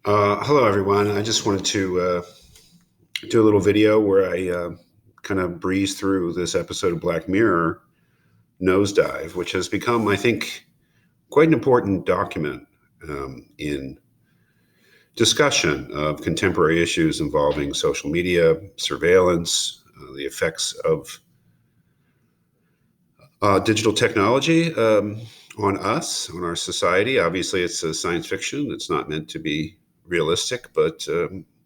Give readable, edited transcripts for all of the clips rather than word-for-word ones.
Hello, everyone. I just wanted to do a little video where I kind of breeze through this episode of Black Mirror, Nosedive, which has become, I think, quite an important document in discussion of contemporary issues involving social media, surveillance, the effects of digital technology on us, on our society. Obviously, it's a science fiction. It's not meant to be realistic, but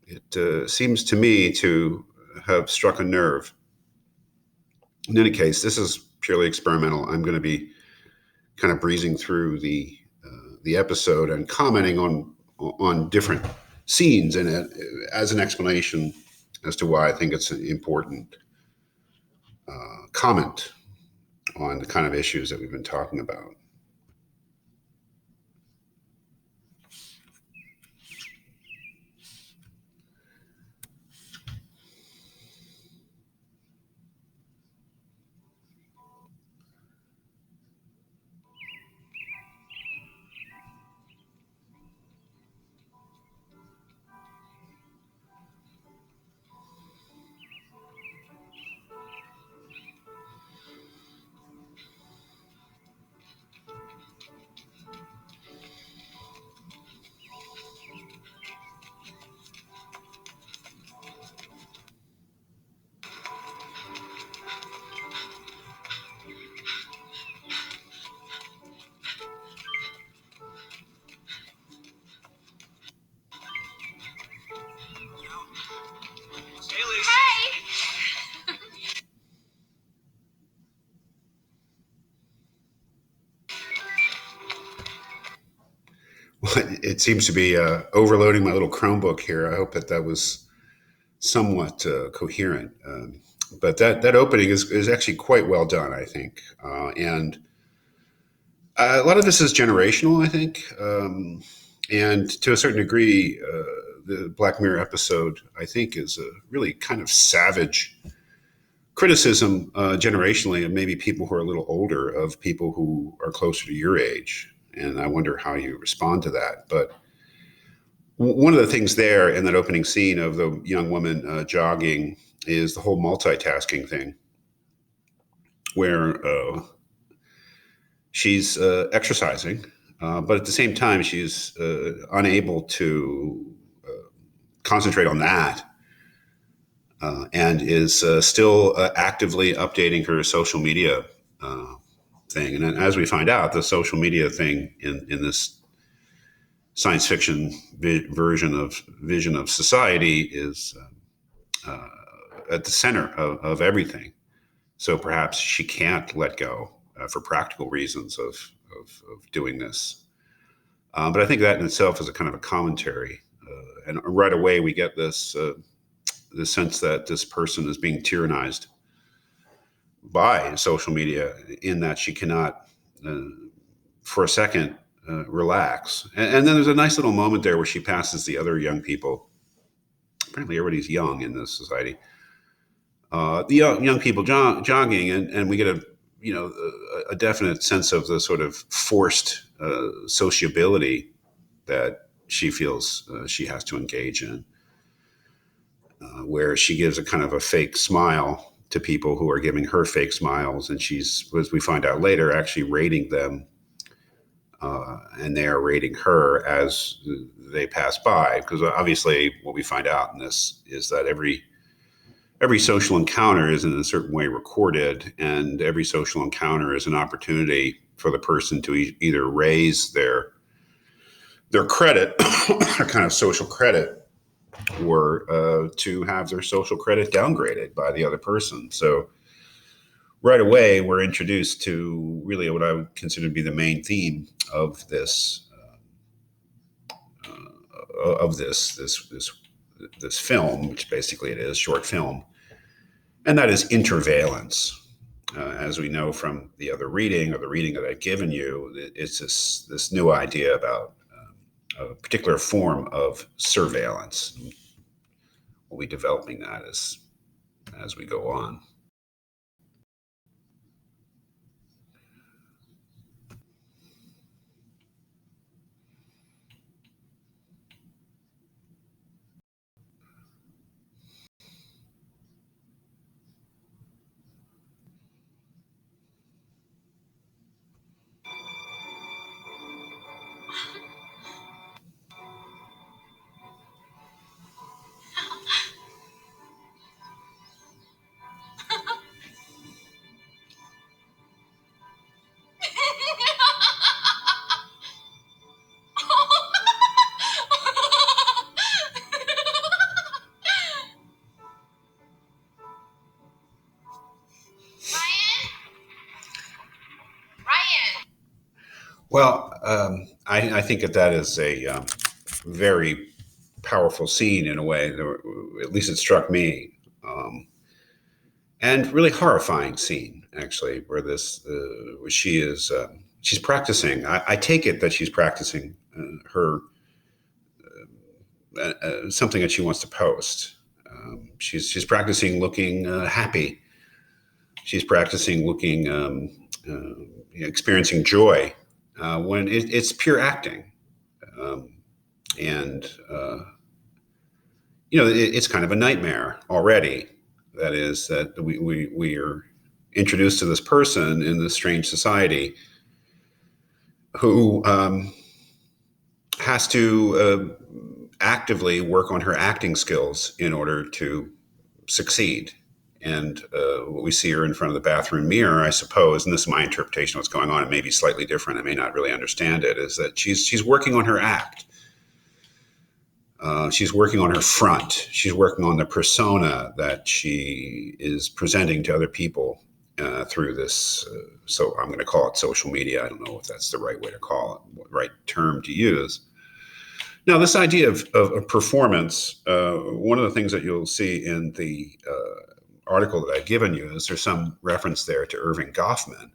it seems to me to have struck a nerve. In any case, this is purely experimental. I'm going to be kind of breezing through the episode and commenting on different scenes in it as an explanation as to why I think it's an important comment on the kind of issues that we've been talking about. Well, it seems to be overloading my little Chromebook here. I hope that was somewhat coherent. But that opening is actually quite well done, I think. And a lot of this is generational, I think. And to a certain degree, the Black Mirror episode, I think, is a really kind of savage criticism generationally of maybe people who are a little older, of people who are closer to your age. And I wonder how you respond to that. But one of the things there in that opening scene of the young woman jogging is the whole multitasking thing, where she's exercising, but at the same time, she's unable to concentrate on that and is still actively updating her social media thing. And then, as we find out, the social media thing in this science fiction vision of society is at the center of everything. So perhaps she can't let go for practical reasons of doing this. But I think that in itself is a kind of a commentary. And right away, we get this sense that this person is being tyrannized by social media, in that she cannot, uh, for a second, relax. And then there's a nice little moment there where she passes the other young people. Apparently, everybody's young in this society. The young people jogging, and we get a definite sense of the sort of forced sociability that she feels she has to engage in, where she gives a kind of a fake smile to people who are giving her fake smiles, and she's, as we find out later, actually rating them, and they are rating her as they pass by. Because obviously, what we find out in this is that every social encounter is in a certain way recorded, and every social encounter is an opportunity for the person to either raise their credit, their kind of social credit, or to have their social credit downgraded by the other person. So right away, we're introduced to really what I would consider to be the main theme of this film, which basically it is short film, and that is interveillance. As we know from the other reading, or the reading that I've given you, it's this new idea about a particular form of surveillance. We'll be developing that as we go on. Well, I think that is a very powerful scene in a way, at least it struck me, and really horrifying scene actually, where where she is she's practicing. I take it that she's practicing her something that she wants to post. She's practicing looking happy. She's practicing looking experiencing joy when it's pure acting. Um, and it's kind of a nightmare already. That is that we are introduced to this person in this strange society who has to actively work on her acting skills in order to succeed. And what we see her in front of the bathroom mirror, I suppose, and this is my interpretation of what's going on, it may be slightly different, I may not really understand it, is that she's working on her act. She's working on her front. She's working on the persona that she is presenting to other people through this. So I'm going to call it social media. I don't know if that's the right way to call it, what right term to use. Now, this idea of performance, one of the things that you'll see in the article that I've given you is there's some reference there to Irving Goffman.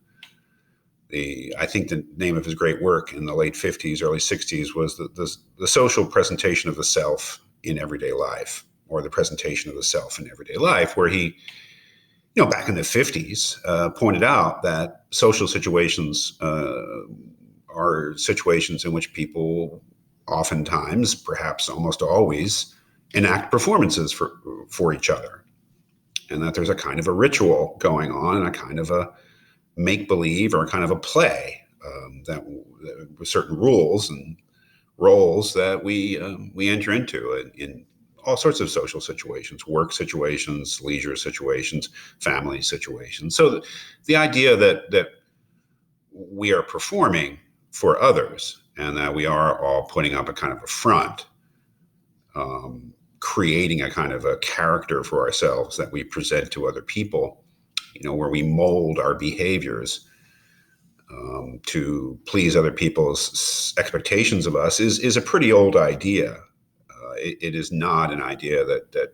I think the name of his great work in the late 50s, early 60s was the social presentation of the self in everyday life, or the presentation of the self in everyday life, where he, back in the 50s, pointed out that social situations are situations in which people oftentimes, perhaps almost always, enact performances for each other. And that there's a kind of a ritual going on, and a kind of a make-believe or kind of a play that with certain rules and roles that we enter into in all sorts of social situations, work situations, leisure situations, family situations. So the idea that we are performing for others and that we are all putting up a kind of a front, creating a kind of a character for ourselves that we present to other people, where we mold our behaviors to please other people's expectations of us is a pretty old idea. It is not an idea that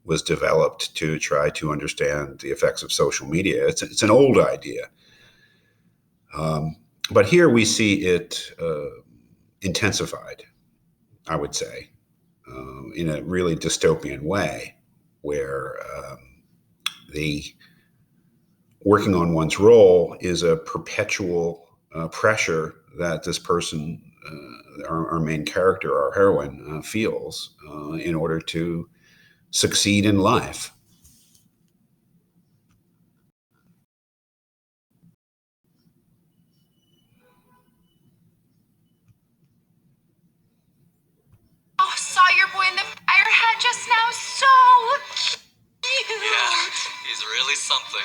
was developed to try to understand the effects of social media. It's an old idea. But here we see it intensified, I would say, in a really dystopian way, where the working on one's role is a perpetual pressure that this person, our main character, our heroine, feels in order to succeed in life. Oh, saw your boy in the fire hat just now. So cute. Yeah, he's really something.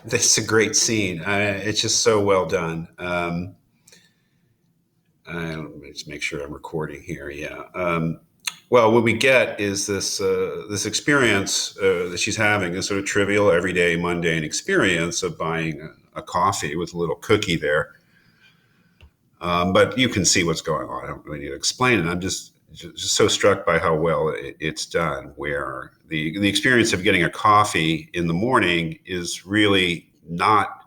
That's a great scene. It's just so well done. Let me just make sure I'm recording here. Yeah. Well, what we get is this experience that she's having, this sort of trivial, everyday, mundane experience of buying a coffee with a little cookie there. But you can see what's going on. I don't really need to explain it. I'm just just so struck by how well it's done, where the experience of getting a coffee in the morning is really not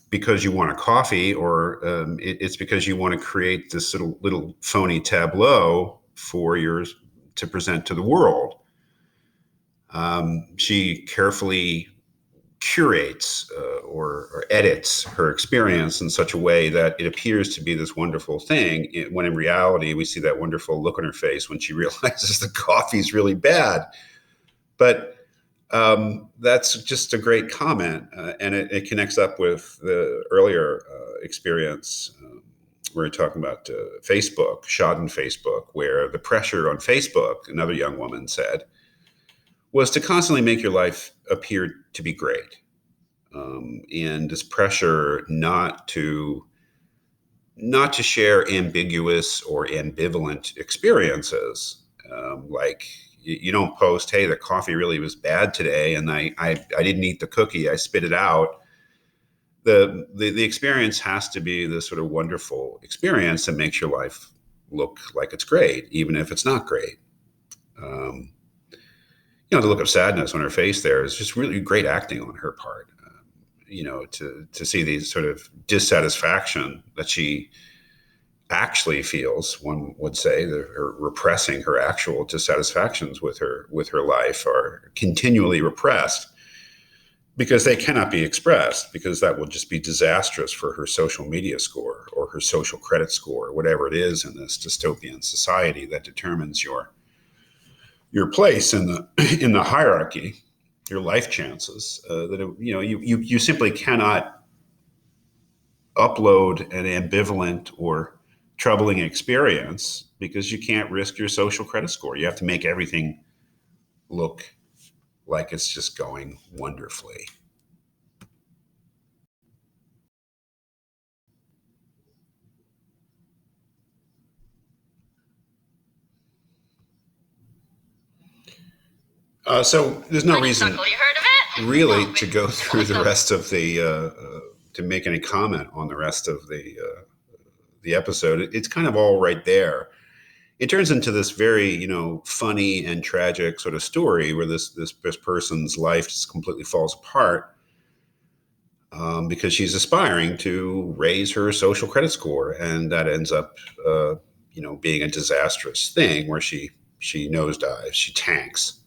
because you want a coffee, or it's because you want to create this little phony tableau for yours to present to the world. She carefully curates or edits her experience in such a way that it appears to be this wonderful thing, when in reality we see that wonderful look on her face when she realizes the coffee's really bad. But that's just a great comment, and it connects up with the earlier experience. We were talking about Facebook, shodden Facebook, where the pressure on Facebook, another young woman said, was to constantly make your life appear to be great. And this pressure not to share ambiguous or ambivalent experiences. Like you don't post, hey, the coffee really was bad today, and I didn't eat the cookie, I spit it out. The experience has to be this sort of wonderful experience that makes your life look like it's great, even if it's not great. The look of sadness on her face there is just really great acting on her part. To see these sort of dissatisfaction that she actually feels, one would say, that her repressing her actual dissatisfactions with her life are continually repressed because they cannot be expressed, because that will just be disastrous for her social media score or her social credit score, or whatever it is in this dystopian society that determines your place in the hierarchy, your life chances. You simply cannot upload an ambivalent or troubling experience because you can't risk your social credit score. You have to make everything look like it's just going wonderfully. So there's no reason You heard of it? really to go through the rest of the to make any comment on the rest of the episode. It's kind of all right there. It turns into this very funny and tragic sort of story where this person's life just completely falls apart because she's aspiring to raise her social credit score, and that ends up being a disastrous thing where she nosedives, she tanks.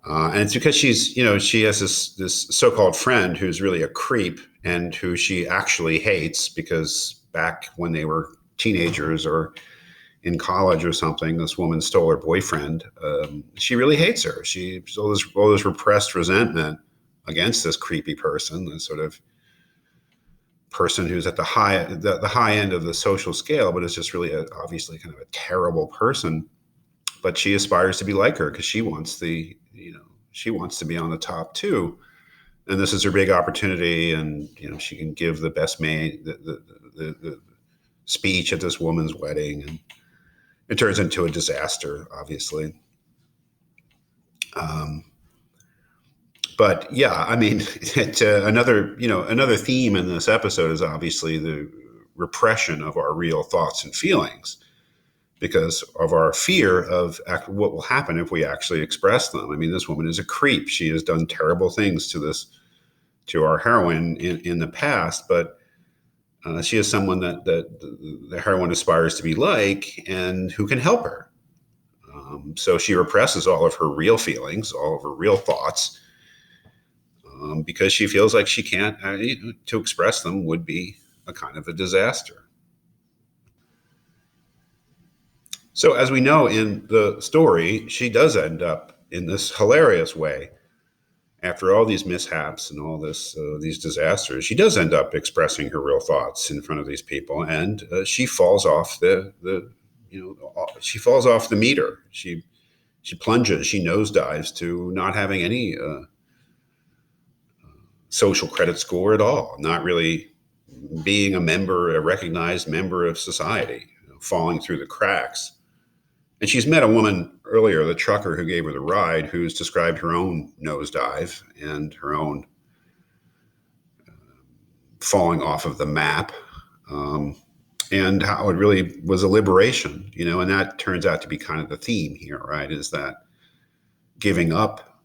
And it's because she has this so-called friend who's really a creep and who she actually hates, because back when they were teenagers or in college or something, this woman stole her boyfriend. She really hates her. She's all this repressed resentment against this creepy person, this sort of person who's at the high end of the social scale, but is just really obviously kind of a terrible person. But she aspires to be like her because she wants to be on the top too, and this is her big opportunity. And she can give the best man the speech at this woman's wedding, and it turns into a disaster, obviously. But yeah, I mean, another theme in this episode is obviously the repression of our real thoughts and feelings, because of our fear of what will happen if we actually express them. I mean, this woman is a creep. She has done terrible things to our heroine in the past, but she is someone that the heroine aspires to be like, and who can help her. So she represses all of her real feelings, all of her real thoughts, because she feels like she can't, to express them would be a kind of a disaster. So as we know in the story, she does end up in this hilarious way. After all these mishaps and all these disasters, she does end up expressing her real thoughts in front of these people, and she falls off she falls off the meter. She plunges, she nosedives to not having any social credit score at all, not really being a recognized member of society, falling through the cracks. And she's met a woman earlier, the trucker who gave her the ride, who's described her own nosedive and her own falling off of the map. and how it really was a liberation, and that turns out to be kind of the theme here, right? Is that giving up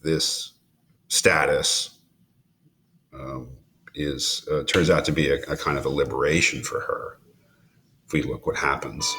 this status is turns out to be a kind of a liberation for her. If we look what happens.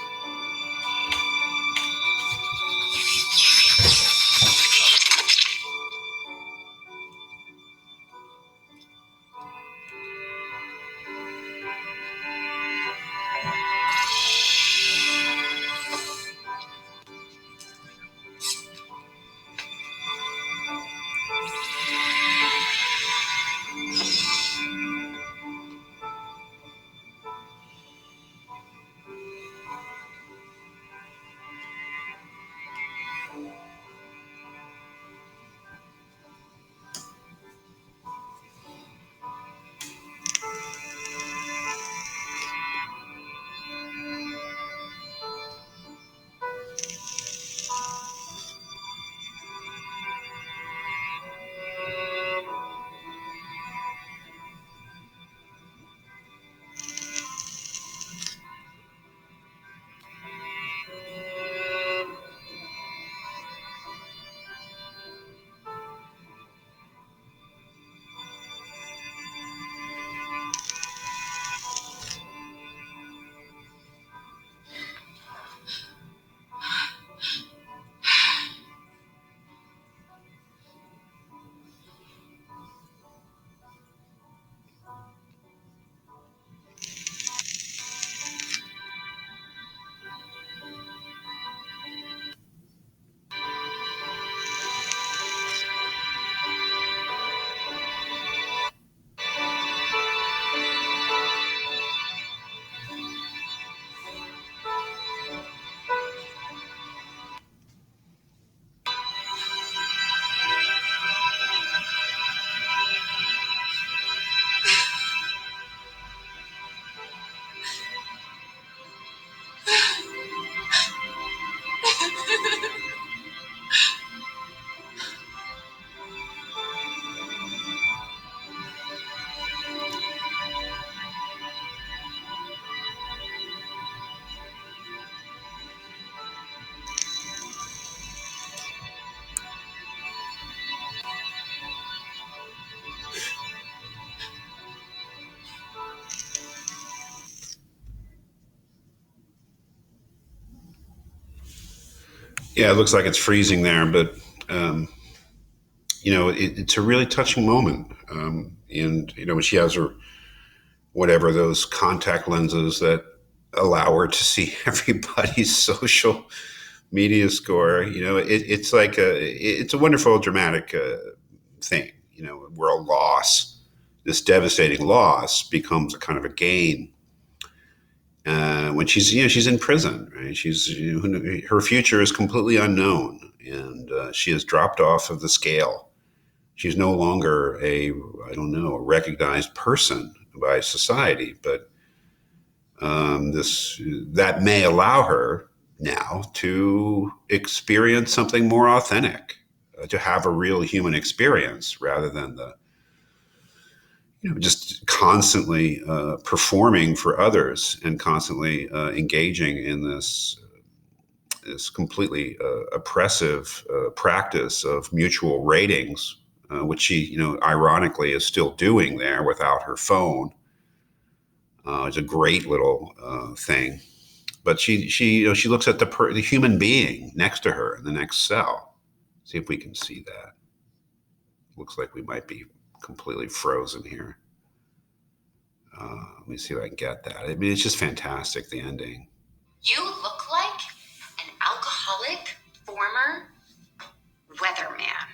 Yeah, it looks like it's freezing there, but um, it's a really touching moment. And when she has her whatever those contact lenses that allow her to see everybody's social media score, it's like it's a wonderful dramatic thing, where a loss, this devastating loss, becomes a kind of a gain. When she's in prison, right? Her future is completely unknown, and she has dropped off of the scale. She's no longer a recognized person by society, but this that may allow her now to experience something more authentic, to have a real human experience rather than the just constantly performing for others and constantly engaging in this completely oppressive practice of mutual ratings, which she, ironically is still doing there without her phone. It's a great little thing, but she looks at the human being next to her in the next cell. See if we can see that. Looks like we might be completely frozen here. Let me see if I can get that. I mean, it's just fantastic, the ending. You look like an alcoholic former weatherman.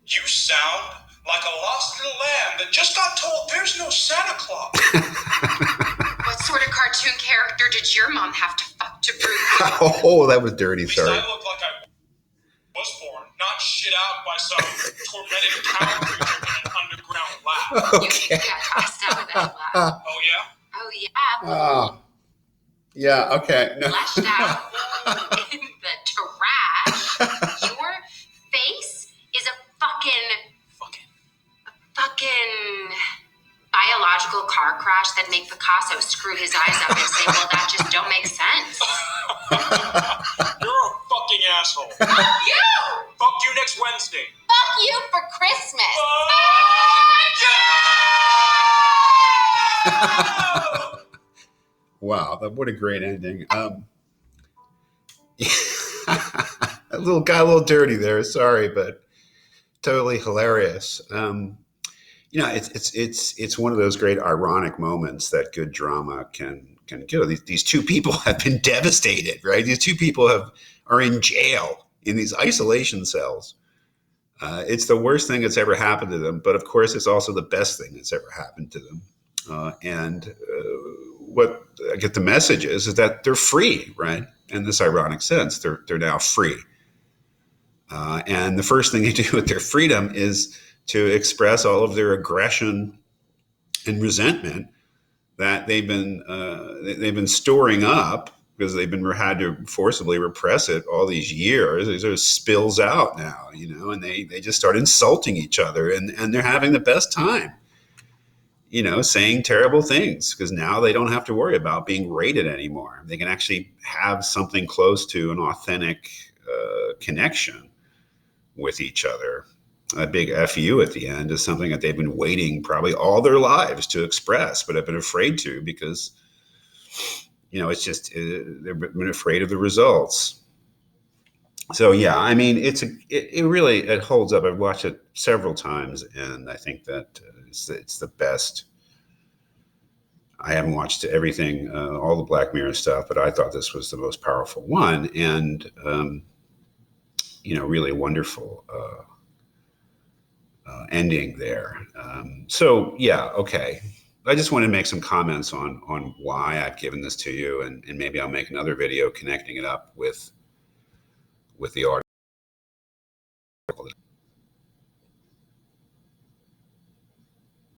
You sound like a lost little lamb that just got told there's no Santa Claus. What sort of cartoon character did your mom have to fuck to prove? Oh, that was dirty. At least Sorry. I look like I was born, not shit out by some tormented cow creature in an underground lab. Okay. You got passed out of that lab. Oh, yeah? Oh, yeah. Oh, yeah, okay. No. Flushed out in the trash. Your face is a fucking biological car crash that I'd make Picasso screw his eyes up and say, well, that just don't make sense. You're a fucking asshole. Fuck you! Fuck you next Wednesday. Fuck you for Christmas. Wow, what a great ending. A little dirty there. Sorry, but totally hilarious. It's one of those great ironic moments that good drama can give. These two people have been devastated, right? These two people are in jail in these isolation cells. It's the worst thing that's ever happened to them, but of course, it's also the best thing that's ever happened to them. What I get the message is that they're free, right? In this ironic sense, they're now free. And the first thing they do with their freedom is to express all of their aggression and resentment that they've been storing up because they've been had to forcibly repress it all these years. It sort of spills out now, and they just start insulting each other, and they're having the best time, saying terrible things because now they don't have to worry about being rated anymore. They can actually have something close to an authentic connection with each other. A big FU at the end is something that they've been waiting probably all their lives to express, but have been afraid to because, it's just, they've been afraid of the results. So, yeah, I mean, it really holds up. I've watched it several times, and I think that it's the best. I haven't watched everything, all the Black Mirror stuff, but I thought this was the most powerful one, and, really wonderful ending there. So, yeah, okay. I just want to make some comments on why I've given this to you, and maybe I'll make another video connecting it up with the article.